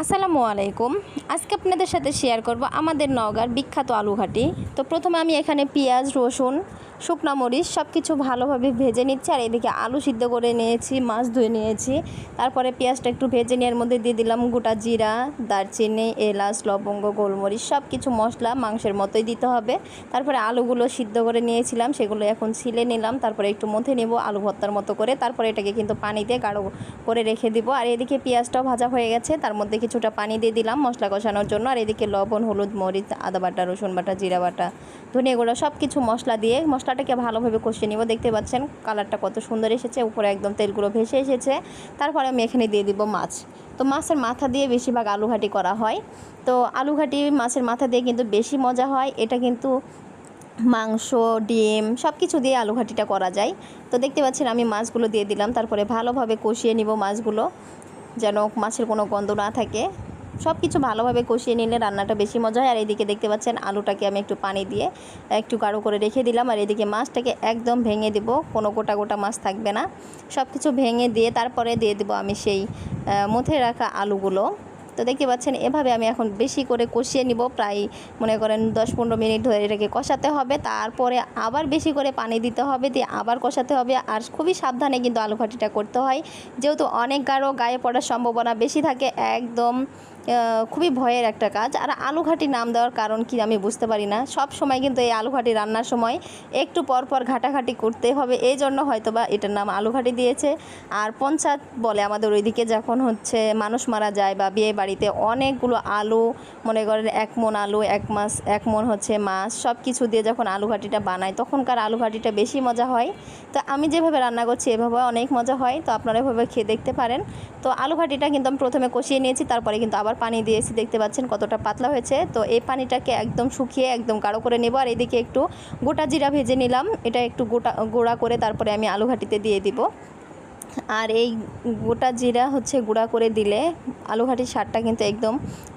আসসালামু আলাইকুম। আজকে আপনাদের সাথে শেয়ার করব আমাদের নওগাঁর বিখ্যাত আলুঘাটি। তো প্রথমে আমি এখানে পেঁয়াজ, রসুন, শুকনা মরিচ সব কিছু ভালোভাবে ভেজে নিচ্ছি। আর এদিকে আলু সিদ্ধ করে নিয়েছি, মাছ ধুয়ে নিয়েছি। তারপরে পেঁয়াজটা একটু ভেজে নেওয়ার মধ্যে দিয়ে দিলাম গোটা জিরা, দারচিনি, এলাচ, লবঙ্গ, গোলমরিচ সব কিছু মশলা মাংসের মতোই দিতে হবে। তারপরে আলুগুলো সিদ্ধ করে নিয়েছিলাম, সেগুলো এখন ছিলে নিলাম। তারপরে একটু মথে নেব আলু ভর্তার মতো করে। তারপরে এটাকে কিন্তু পানি দিয়ে গাঢ় করে রেখে দিব। আর এদিকে পেঁয়াজটাও ভাজা হয়ে গেছে, তার মধ্যে কিছুটা পানি দিয়ে দিলাম মশলা কষানোর জন্য। আর এদিকে লবণ, হলুদ, মরিচ, আদা বাটা, রসুন বাটা, জিরা বাটা, ধনিয়া গুঁড়ো সব কিছু মশলা দিয়ে মশলাটাকে ভালোভাবে কষিয়ে নিব। দেখতে পাচ্ছেন কালারটা কত সুন্দর এসেছে, উপরে একদম তেলগুলো ভেসে এসেছে। তারপরে আমি এখানে দিয়ে দিব মাছ। তো মাছের মাথা দিয়ে বেশিরভাগ আলুঘাটি করা হয়। তো আলুঘাটি মাছের মাথা দিয়ে কিন্তু বেশি মজা হয়। এটা কিন্তু মাংস, ডিম সব কিছু দিয়ে আলুঘাটিটা করা যায়। তো দেখতে পাচ্ছেন আমি মাছগুলো দিয়ে দিলাম। তারপরে ভালোভাবে কষিয়ে নিব মাছগুলো, যেন মাছের কোনো গন্ধ না থাকে। সব কিছু ভালোভাবে কষিয়ে নিলে রান্নাটা বেশি মজা হয়। আর এদিকে দেখতে পাচ্ছেন আলুটাকে আমি একটু পানি দিয়ে একটু গাঢ় করে রেখে দিলাম। আর এদিকে মাছটাকে একদম ভেঙে দেব, কোনো গোটা গোটা মাছ থাকবে না। সব কিছু ভেঙে দিয়ে তারপরে দিয়ে দেবো আমি সেই মথে রাখা আলুগুলো। তো দেখতে পাচ্ছেন এভাবে আমি এখন বেশি করে কষিয়ে নিব, প্রায় মনে করেন 10-15 মিনিট ধরে এটাকে কষাতে হবে। তারপরে আবার বেশি করে পানি দিতে হবে, দিয়ে আবার কষাতে হবে। আর খুবই সাবধানে কিন্তু আলুঘাটিটা করতে হয়, যেহেতু অনেক গাঢ় গায়ে পড়ার সম্ভাবনা বেশি থাকে। একদম খুবই ভয়ের একটা কাজ। আর আলুঘাটি নাম দেওয়ার কারণ কি আমি বুঝতে পারি না। সব সময় কিন্তু এই আলুঘাটি রান্নার সময় একটু পরপর ঘাটাঘাটি করতে হবে, এই জন্য হয়তো বা এটার নাম আলুঘাটি দিয়েছে। আর পঞ্চায়েত বলে আমাদের ওইদিকে, যখন হচ্ছে মানুষ মারা যায় বা বিয়ে বাড়িতে অনেকগুলো আলু, মনে করেন 1 মণ আলু, 1 মণ হচ্ছে মাছ, সব কিছু দিয়ে যখন আলুঘাটিটা বানায় তখনকার আলুঘাটিটা বেশি মজা হয়। তো আমি যেভাবে রান্না করছি এভাবে অনেক মজা হয়। তো আপনারা এভাবে খেয়ে দেখতে পারেন। তো আলুঘাটিটা কিন্তু আমি প্রথমে কষিয়ে নিয়েছি, তারপরে কিন্তু আবার পানি দিয়েছি। দেখতে পাচ্ছেন কতটা পাতলা হয়েছে। তো এই পানিটাকে একদম শুকিয়ে একদম গাঢ় করে নেব। আর এদিকে একটু গোটা জিরা ভেজে নিলাম, এটা একটু গুঁড়া করে তারপরে আমি আলুঘাটিতে দিয়ে দিব। আর এই গোটা জিরা হচ্ছে গুঁড়া করে দিলে আলুঘাটির স্বাদটা কিন্তু একদম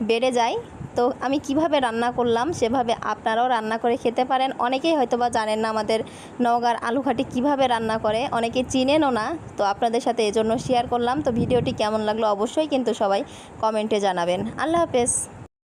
বেড়ে যায়। তো আমি কিভাবে রান্না করলাম সেভাবে আপনারাও রান্না করে খেতে পারেন। অনেকেই হয়তো বা জানেন না আমাদের নওগাঁর আলুঘাটি কিভাবে রান্না করে, অনেকে চিনেনও না। তো আপনাদের সাথে এজন্য শেয়ার করলাম। তো ভিডিওটি কেমন লাগলো অবশ্যই কিন্তু সবাই কমেন্টে জানাবেন। আল্লাহ হাফেজ।